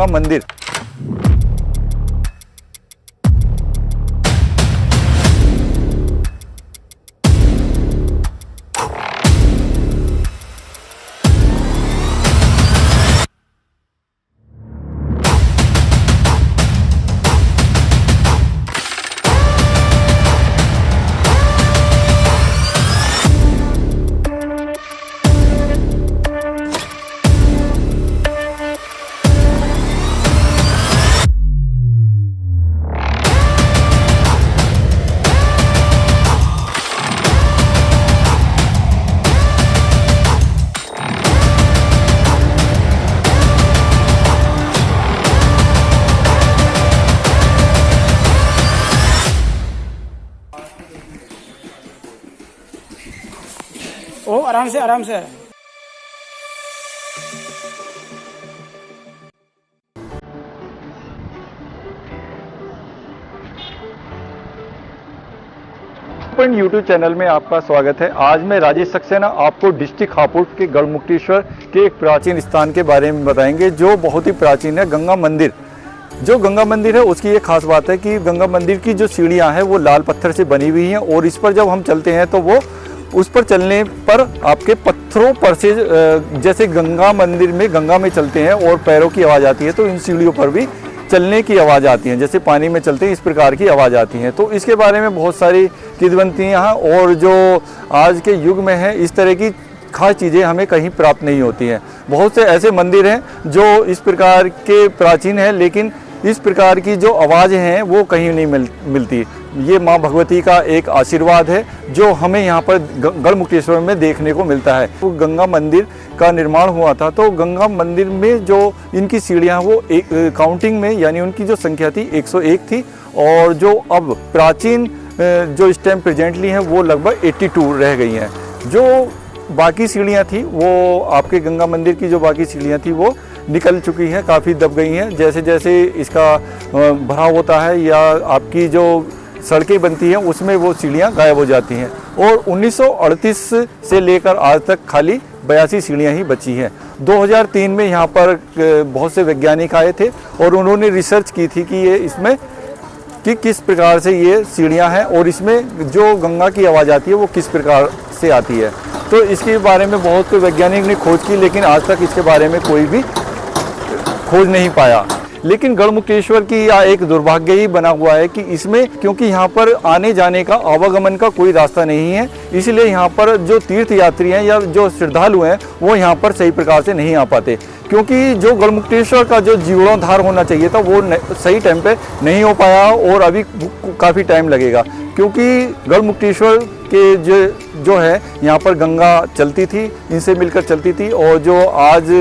गंगा मंदिर। ओ आराम से आराम से। यूट्यूब चैनल में आपका स्वागत है। आज मैं राजेश सक्सेना आपको डिस्ट्रिक्ट हापुड़ के गढ़मुक्तेश्वर के एक प्राचीन स्थान के बारे में बताएंगे जो बहुत ही प्राचीन है, गंगा मंदिर। जो गंगा मंदिर है उसकी एक खास बात है कि गंगा मंदिर की जो सीढ़ियां हैं वो लाल पत्थर से बनी हुई हैं और इस पर जब हम चलते हैं तो वो उस पर चलने पर आपके पत्थरों पर से जैसे गंगा मंदिर में गंगा में चलते हैं और पैरों की आवाज़ आती है, तो इन सीढ़ियों पर भी चलने की आवाज़ आती है, जैसे पानी में चलते हैं इस प्रकार की आवाज़ आती है। तो इसके बारे में बहुत सारी किंवदंतियाँ हैं और जो आज के युग में है इस तरह की खास चीज़ें हमें कहीं प्राप्त नहीं होती हैं। बहुत से ऐसे मंदिर हैं जो इस प्रकार के प्राचीन हैं लेकिन इस प्रकार की जो आवाज़ें हैं वो कहीं नहीं मिलती। ये माँ भगवती का एक आशीर्वाद है जो हमें यहाँ पर गढ़मुक्तेश्वर में देखने को मिलता है। तो गंगा मंदिर का निर्माण हुआ था, तो गंगा मंदिर में जो इनकी सीढ़ियाँ वो एक काउंटिंग में यानी उनकी जो संख्या थी 101 थी और जो अब प्राचीन जो इस टाइम प्रेजेंटली हैं वो लगभग 82 रह गई हैं। जो बाकी सीढ़ियाँ थी वो आपके गंगा मंदिर की जो बाकी सीढ़ियाँ थी वो निकल चुकी हैं, काफ़ी दब गई हैं। जैसे जैसे इसका भराव होता है या आपकी जो सड़कें बनती हैं उसमें वो सीढ़ियाँ गायब हो जाती हैं और 1938 से लेकर आज तक खाली 82 सीढ़ियाँ ही बची हैं। 2003 में यहाँ पर बहुत से वैज्ञानिक आए थे और उन्होंने रिसर्च की थी कि ये इसमें कि किस प्रकार से ये सीढ़ियाँ हैं और इसमें जो गंगा की आवाज़ आती है वो किस प्रकार से आती है। तो इसके बारे में बहुत से वैज्ञानिक ने खोज की लेकिन आज तक इसके बारे में कोई भी खोज नहीं पाया। लेकिन गढ़मुक्तेश्वर की यह एक दुर्भाग्य ही बना हुआ है कि इसमें क्योंकि यहाँ पर आने जाने का आवागमन का कोई रास्ता नहीं है, इसलिए यहाँ पर जो तीर्थ यात्री हैं या जो श्रद्धालु हैं वो यहाँ पर सही प्रकार से नहीं आ पाते। क्योंकि जो गढ़मुक्तेश्वर का जो जीर्णोद्धार होना चाहिए था वो सही टाइम पे नहीं हो पाया और अभी काफ़ी टाइम लगेगा। क्योंकि गढ़मुक्तेश्वर के जो है यहाँ पर गंगा चलती थी, इनसे मिलकर चलती थी और जो आज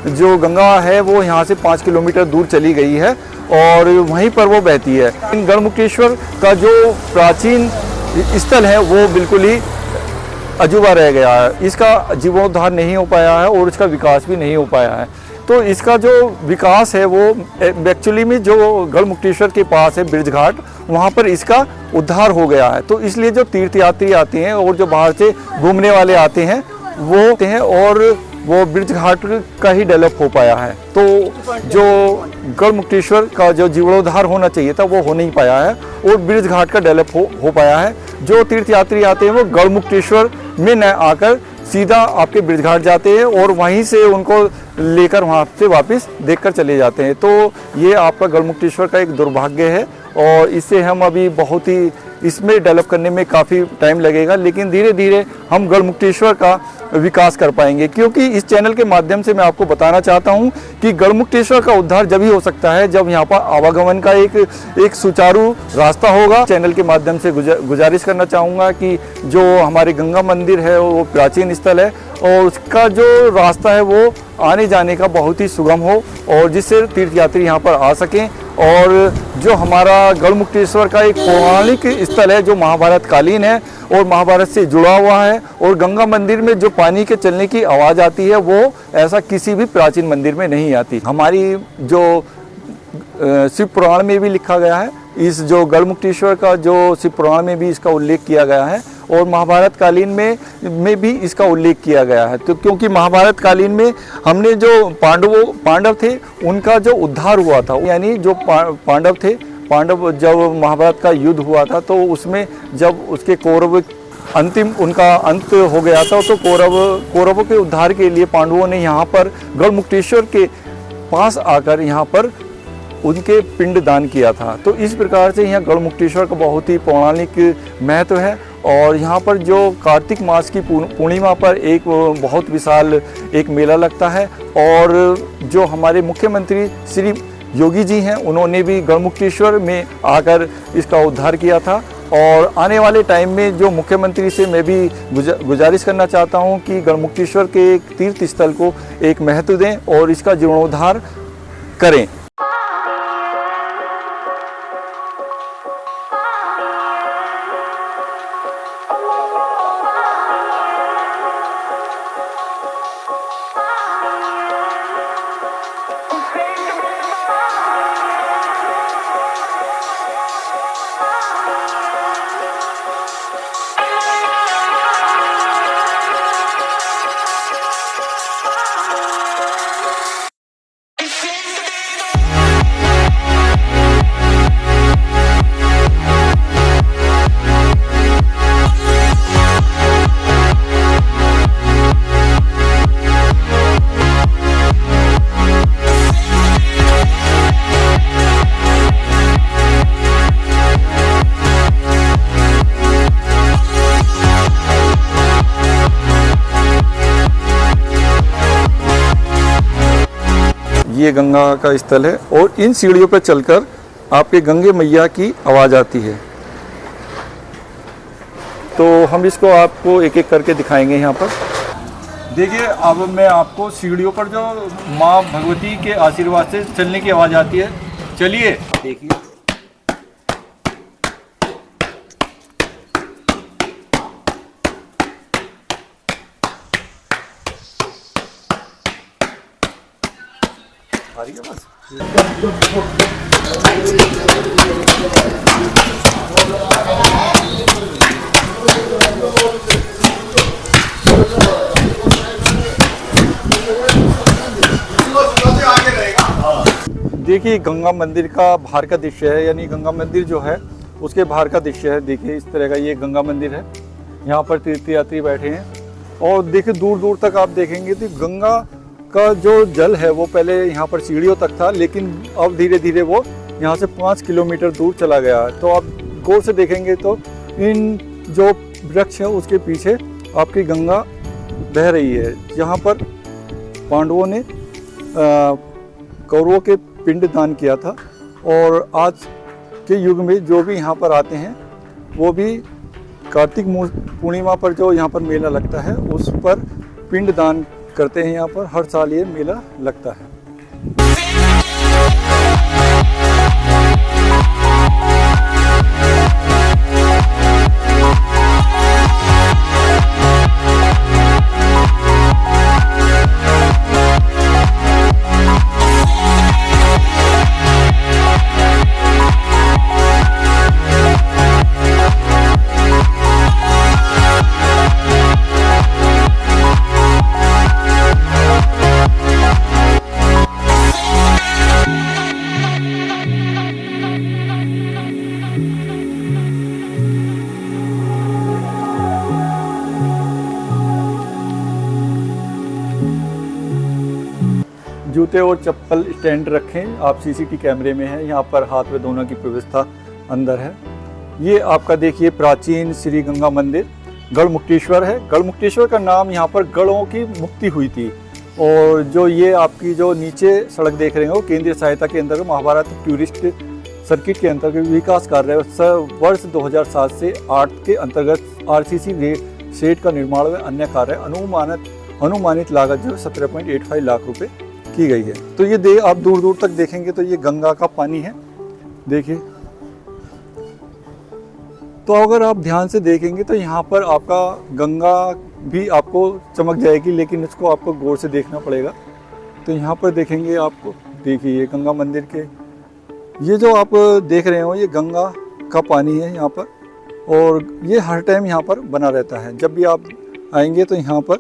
जो गंगा है वो यहाँ से 5 किलोमीटर दूर चली गई है और वहीं पर वो बहती है। गढ़मुक्तेश्वर का जो प्राचीन स्थल है वो बिल्कुल ही अजूबा रह गया है, इसका जीर्णोद्धार नहीं हो पाया है और इसका विकास भी नहीं हो पाया है। तो इसका जो विकास है वो एक्चुअली में जो गढ़मुक्तेश्वर के पास है ब्रिज घाट, वहाँ पर इसका उद्धार हो गया है। तो इसलिए जो तीर्थयात्री आते हैं और जो बाहर से घूमने वाले आते हैं वो आते हैं और वो ब्रिज घाट का ही डेवलप हो पाया है। तो जो गढ़मुक्तेश्वर का जो जीर्णोद्धार होना चाहिए था वो हो नहीं पाया है और ब्रिज घाट का डेवलप हो पाया है। जो तीर्थयात्री आते हैं वो गढ़मुक्तेश्वर में न आकर सीधा आपके ब्रिज घाट जाते हैं और वहीं से उनको लेकर वहाँ से वापस देखकर चले जाते हैं। तो ये आपका गढ़मुक्तेश्वर का एक दुर्भाग्य है और इससे हम अभी बहुत ही इसमें डेवलप करने में काफ़ी टाइम लगेगा, लेकिन धीरे धीरे हम गढ़मुक्तेश्वर का विकास कर पाएंगे। क्योंकि इस चैनल के माध्यम से मैं आपको बताना चाहता हूं कि गढ़मुक्तेश्वर का उद्धार जब ही हो सकता है जब यहाँ पर आवागमन का एक सुचारू रास्ता होगा। चैनल के माध्यम से गुजारिश करना चाहूँगा कि जो हमारे गंगा मंदिर है वो प्राचीन स्थल है और उसका जो रास्ता है वो आने जाने का बहुत ही सुगम हो और जिससे तीर्थयात्री यहाँ पर आ सकें। और जो हमारा गढ़मुक्तेश्वर का एक पौराणिक स्थल है जो महाभारत कालीन है और महाभारत से जुड़ा हुआ है और गंगा मंदिर में जो पानी के चलने की आवाज़ आती है वो ऐसा किसी भी प्राचीन मंदिर में नहीं आती। हमारी जो शिव पुराण में भी लिखा गया है, इस जो गढ़मुक्तेश्वर का जो शिव पुराण में भी इसका उल्लेख किया गया है और महाभारत कालीन में भी इसका उल्लेख किया गया है। तो क्योंकि महाभारत कालीन में हमने जो पांडव थे उनका जो उद्धार हुआ था, यानी जो पांडव थे, पांडव जब महाभारत का युद्ध हुआ था तो उसमें जब उसके कौरव अंतिम उनका अंत हो गया था तो कौरवों के उद्धार के लिए पांडवों ने यहाँ पर गढ़मुक्तेश्वर के पास आकर यहाँ पर उनके पिंड दान किया था। तो इस प्रकार से यहाँ गढ़मुक्तेश्वर का बहुत ही पौराणिक महत्व है। और यहाँ पर जो कार्तिक मास की पूर्णिमा पर एक बहुत विशाल एक मेला लगता है, और जो हमारे मुख्यमंत्री श्री योगी जी हैं उन्होंने भी गढ़मुक्तेश्वर में आकर इसका उद्धार किया था। और आने वाले टाइम में जो मुख्यमंत्री से मैं भी गुजारिश करना चाहता हूँ कि गढ़मुक्तेश्वर के एक तीर्थ स्थल को एक महत्व दें और इसका जीर्णोद्धार करें। ये गंगा का स्थल है और इन सीढ़ियों पर चलकर आपके गंगे मैया की आवाज़ आती है। तो हम इसको आपको एक एक करके दिखाएंगे। यहाँ पर देखिए, अब मैं आपको सीढ़ियों पर जो माँ भगवती के आशीर्वाद से चलने की आवाज़ आती है, चलिए देखिए। आ रही है बस। देखिए, गंगा मंदिर का बाहर का दृश्य है, यानी गंगा मंदिर जो है उसके बाहर का दृश्य है। देखिए, इस तरह का ये गंगा मंदिर है। यहाँ पर तीर्थयात्री बैठे हैं और देखिए दूर दूर तक आप देखेंगे तो गंगा का जो जल है वो पहले यहाँ पर सीढ़ियों तक था, लेकिन अब धीरे धीरे वो यहाँ से 5 किलोमीटर दूर चला गया है। तो आप गौर से देखेंगे तो इन जो वृक्ष है उसके पीछे आपकी गंगा बह रही है। यहाँ पर पांडवों ने कौरवों के पिंड दान किया था, और आज के युग में जो भी यहाँ पर आते हैं वो भी कार्तिक पूर्णिमा पर जो यहाँ पर मेला लगता है उस पर पिंड दान करते हैं। यहाँ पर हर साल ये मेला लगता है। जूते और चप्पल स्टैंड रखें। आप सीसीटीवी कैमरे में हैं। यहाँ पर हाथ में धोने की व्यवस्था अंदर है। ये आपका देखिए प्राचीन श्री गंगा मंदिर गढ़मुक्तेश्वर है। गढ़मुक्तेश्वर का नाम यहाँ पर गढ़ों की मुक्ति हुई थी। और जो ये आपकी जो नीचे सड़क देख रहे हैं वो केंद्रीय सहायता के अंतर्गत महाभारत टूरिस्ट सर्किट के अंतर्गत विकास कार्य वर्ष 2007 से 8 के अंतर्गत आरसीसी शेड का निर्माण व अन्य कार्य अनुमानित लागत जो 17.85 लाख रुपए की गई है। तो ये आप दूर दूर तक देखेंगे तो ये गंगा का पानी है। देखिए, तो अगर आप ध्यान से देखेंगे तो यहाँ पर आपका गंगा भी आपको चमक जाएगी, लेकिन इसको आपको गौर से देखना पड़ेगा। तो यहाँ पर देखेंगे आपको, देखिए ये गंगा मंदिर के ये जो आप देख रहे हो ये गंगा का पानी है यहाँ पर। और ये हर टाइम यहाँ पर बना रहता है। जब भी आप आएंगे तो यहाँ पर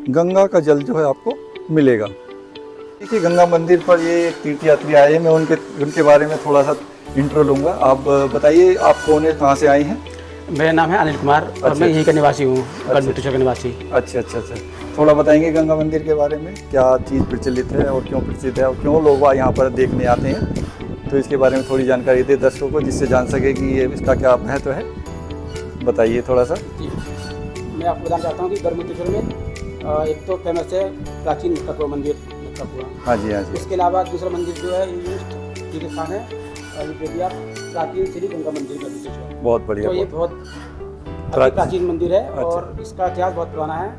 गंगा का जल जो है आपको मिलेगा। देखिए गंगा मंदिर पर ये एक तीर्थयात्री आए हैं, मैं उनके बारे में थोड़ा सा इंट्रो लूँगा। आप बताइए आप कौन है, कहाँ से आए हैं? मेरा नाम है अनिल कुमार और मैं यहीं का निवासी हूँ, गढ़मुक्तेश्वर का निवासी। अच्छा अच्छा अच्छा, थोड़ा बताएंगे गंगा मंदिर के बारे में, क्या चीज़ प्रचलित है और क्यों प्रचलित है और क्यों लोग यहाँ पर देखने आते हैं, तो इसके बारे में थोड़ी जानकारी दे दर्शकों को, जिससे जान सके कि ये इसका क्या महत्व है। बताइए थोड़ा सा। मैं आपको बताना चाहता हूँ कि गढ़मुक्तेश्वर में एक तो फेमस है प्राचीन मटका मंदिर, मटका कुआं। हाँ जी हाँ जी। इसके अलावा दूसरा मंदिर जो है ये स्थान है प्राचीन श्री गंगा मंदिर गढ़मुक्तेश्वर। बहुत बढ़िया। तो ये बहुत प्राचीन मंदिर है और इसका इतिहास बहुत पुराना है,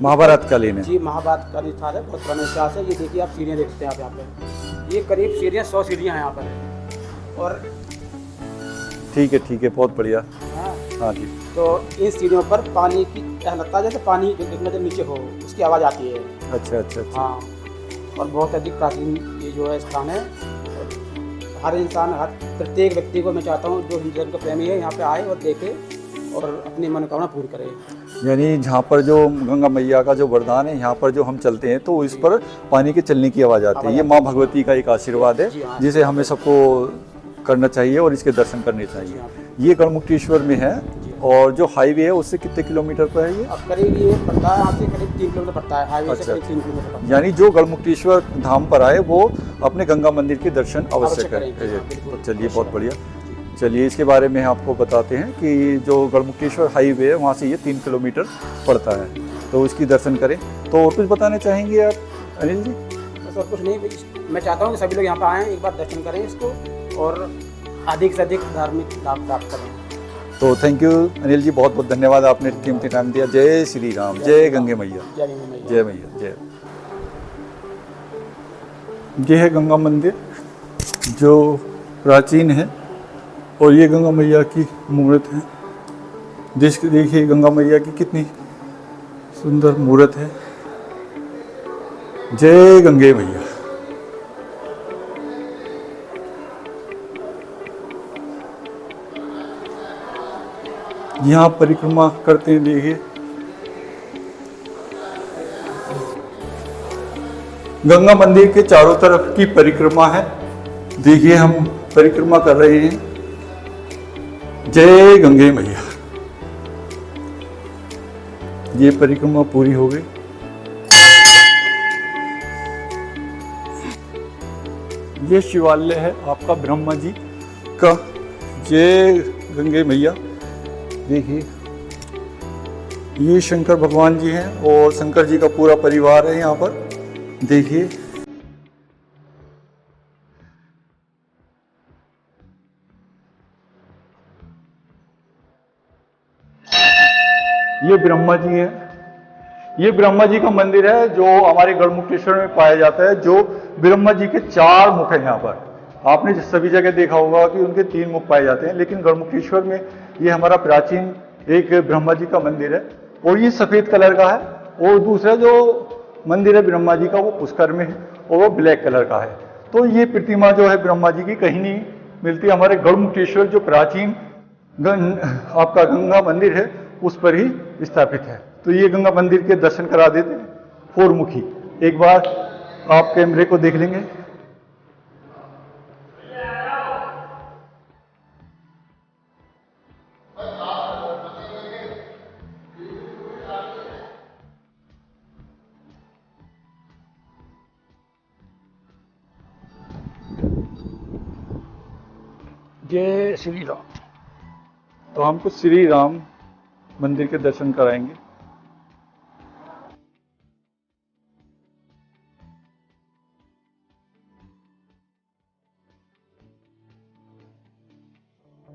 महाभारत कालीन है जी। महाभारत का इतिहास है, बहुत पुराना इतिहास है। ये देखिए आप सीढ़ियाँ देखते हैं आप यहाँ पे, ये करीब सीढ़ियाँ 100 सीढ़ियाँ हैं यहाँ पर। और ठीक है बहुत बढ़िया। हाँ जी। तो इन सीढ़ियों पर पानी की लगता है जैसे पानी जब नीचे हो उसकी आवाज़ आती है। अच्छा अच्छा अच्छा। हाँ, और बहुत अधिक प्राचीन ये जो है स्थान है। हर इंसान, हर प्रत्येक व्यक्ति को मैं चाहता हूँ जो हिंदू धर्म का प्रेमी है यहाँ पे आए और देखे और अपनी मनोकामना पूरी करे। यानी जहाँ पर जो गंगा मैया का जो वरदान है, यहाँ पर जो हम चलते हैं तो इस पर पानी के चलने की आवाज़ आती है। ये माँ भगवती का एक आशीर्वाद है जिसे हमें सबको करना चाहिए और इसके दर्शन करने चाहिए। ये गढ़मुक्तेश्वर में है और जो हाईवे है उससे कितने किलोमीटर पर है ये? अब करीब ये पड़ता है, यहाँ से करीब 3 किलोमीटर पड़ता है, हाईवे से करीब 3 किलोमीटर पड़ता है। यानी जो गढ़मुक्तेश्वर धाम पर आए वो अपने गंगा मंदिर के दर्शन अवश्य करें। तो चलिए बहुत बढ़िया। चलिए इसके बारे में आपको बताते हैं कि जो गढ़मुक्तेश्वर हाईवे है वहाँ से ये 3 किलोमीटर पड़ता है, तो उसकी दर्शन करें। तो और कुछ बताना चाहेंगे आप अनिल जी? बस और कुछ नहीं, मैं चाहता हूँ कि सभी लोग यहाँ पर आएँ, एक बार दर्शन करें इसको और अधिक से अधिक धार्मिक लाभ प्राप्त करें। तो थैंक यू अनिल जी, बहुत बहुत धन्यवाद, आपने कीमती टाइम दिया। जय श्री राम, जय गंगे मैया, जय मैया जय। ये है गंगा मंदिर जो प्राचीन है और ये गंगा मैया की मूर्त है। देखिए गंगा मैया की कितनी सुंदर मूर्त है। जय गंगे मैया। यहाँ परिक्रमा करते हैं, देखिए गंगा मंदिर के चारों तरफ की परिक्रमा है। देखिए हम परिक्रमा कर रहे हैं। जय गंगे मैया। ये परिक्रमा पूरी हो गई। ये शिवालय है आपका ब्रह्मा जी का। जय गंगे मैया। देखिए ये शंकर भगवान जी हैं और शंकर जी का पूरा परिवार है यहाँ पर। देखिए ये ब्रह्मा जी है। ये ब्रह्मा जी का मंदिर है जो हमारे गढ़मुक्तेश्वर में पाया जाता है। जो ब्रह्मा जी के 4 मुख हैं यहाँ पर। आपने सभी जगह देखा होगा कि उनके 3 मुख पाए जाते हैं, लेकिन गढ़मुक्तेश्वर में ये हमारा प्राचीन एक ब्रह्मा जी का मंदिर है और ये सफेद कलर का है। और दूसरा जो मंदिर है ब्रह्मा जी का वो पुष्कर में है और वो ब्लैक कलर का है। तो ये प्रतिमा जो है ब्रह्मा जी की कहीं नहीं मिलती। हमारे गढ़मुक्तेश्वर जो प्राचीन आपका गंगा मंदिर है उस पर ही स्थापित है। तो ये गंगा मंदिर के दर्शन करा देते हैं, 4 मुखी। एक बार आप कैमरे को देख लेंगे। जय श्री राम। तो हमको श्री राम मंदिर के दर्शन कराएंगे।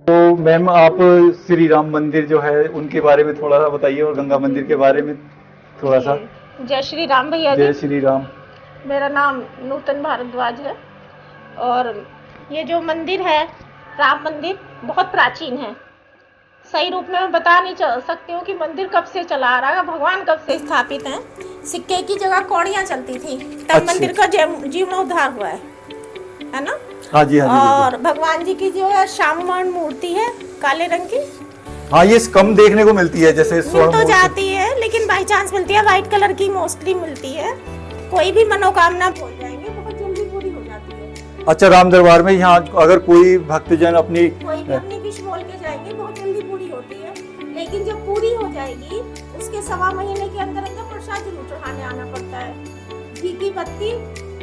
तो मैम आप श्री राम मंदिर जो है उनके बारे में थोड़ा सा बताइए और गंगा मंदिर के बारे में थोड़ा सा। जय श्री राम भैया जी। जय श्री राम। मेरा नाम नूतन भारद्वाज है और ये जो मंदिर है राम मंदिर बहुत प्राचीन है। सही रूप में मैं बता नहीं सकती हूँ कि मंदिर कब से चला आ रहा है, भगवान कब से स्थापित हैं। सिक्के की जगह कौड़ियाँ चलती थी तब मंदिर का जीर्णोद्धार हुआ है ना? हाँ जी हाँ जी। और भगवान जी की जो है श्यामवर्ण मूर्ति है काले रंग की, हाँ, ये कम देखने को मिलती है, जैसे मिल स्वर्ण तो मोती। जाती है लेकिन बाई चांस मिलती है, व्हाइट कलर की मोस्टली मिलती है। कोई भी मनोकामना बोल जाएंगे बहुत जल्दी पूरी हो जाती है। अच्छा, राम दरबार में यहाँ अगर कोई भक्तजन अपनी कोई भी अपनी विश बोल के जाएंगे बहुत जल्दी पूरी होती है, लेकिन जब पूरी हो जाएगी उसके 1.25 महीने के अंदर अंदर प्रसाद जरूर चढ़ाने आना पड़ता है। घी की बत्ती,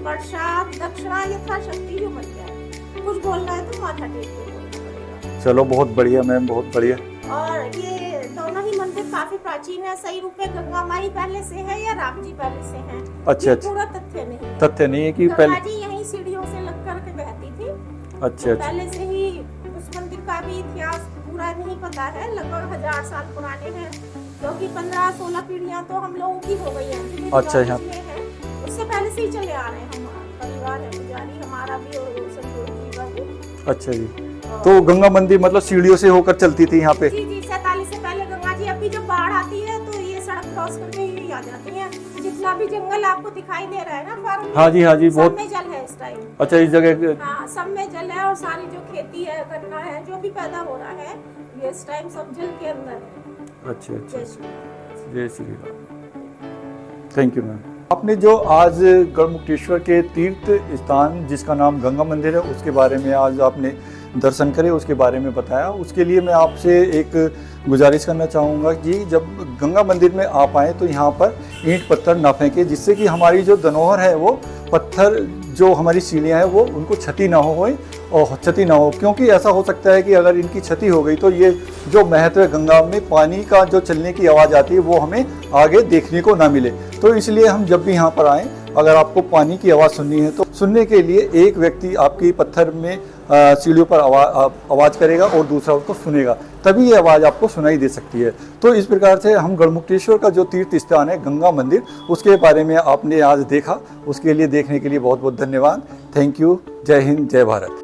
प्रसाद, दक्षिणा यथाशक्ति जो बन जाए। कुछ बोलना है तो माथा टेक के बोलना पड़ेगा। चलो, बहुत बढ़िया मैम, बहुत बढ़िया। और ये दोनों ही मंदिर काफी प्राचीन है। सही रूप में गंगा माई पहले से है या राम जी पहले से हैं? अच्छा, ये अच्छा। पूरा तथ्य नहीं है। तथ्य नहीं है कि गंगा पहले। जी यहीं सीढ़ियों से लग करके बहती थी। अच्छा, अच्छा। पहले से ही उस मंदिर का भी इतिहास पूरा नहीं पता है, लगभग 1000 साल पुराने हैं, क्योंकि 15-16 पीढ़ियां तो हम लोगों की हो गई हैं। अच्छा, यहाँ उससे पहले से ही चले आ रहे हैं। हमारा परिवार है पुजारी, हमारा भी और संतोष जी का भी। अच्छा जी। तो गंगा मंदिर मतलब सीढ़ियों से होकर चलती थी यहाँ पे? जी जी, 47 से पहले गंगा जी। अभी जब बाढ़ आती है तो ये सड़क क्रॉस करके ही आ जाती है। जितना भी जंगल आपको दिखाई दे रहा है ना फार्म में, हाँ जी, हाँ जी, सब बहुत। में जल है इस टाइम। अच्छा, इस जगह। हाँ, सब में जल है और सारी जो खेती है, गन्ना है, जो भी पैदा हो रहा है ये इस टाइम सब जल के अंदर है। अच्छा, अच्छा। जय श्री जय Shri Ram. Thank you ma'am. आपने जो आज गढ़मुक्तेश्वर के तीर्थ स्थान जिसका नाम गंगा मंदिर है उसके बारे में आज आपने दर्शन करे, उसके बारे में बताया, उसके लिए मैं आपसे एक गुजारिश करना चाहूँगा कि जब गंगा मंदिर में आप आएँ तो यहाँ पर ईंट पत्थर ना फेंकें, जिससे कि हमारी जो धरोहर है वो पत्थर, जो हमारी सीढ़ियाँ हैं वो उनको क्षति ना हो और क्षति ना हो, क्योंकि ऐसा हो सकता है कि अगर इनकी क्षति हो गई तो ये जो महत्व है गंगा में पानी का जो चलने की आवाज़ आती है वो हमें आगे देखने को ना मिले। तो इसलिए हम जब भी यहाँ पर आएँ, अगर आपको पानी की आवाज़ सुननी है तो सुनने के लिए एक व्यक्ति आपकी पत्थर में सीढ़ियों पर आवाज़ करेगा और दूसरा उसको सुनेगा, तभी ये आवाज़ आपको सुनाई दे सकती है। तो इस प्रकार से हम गढ़मुक्तेश्वर का जो तीर्थ स्थान है गंगा मंदिर, उसके बारे में आपने आज देखा, उसके लिए देखने के लिए बहुत बहुत धन्यवाद। Thank you. जय हिंद, जय भारत।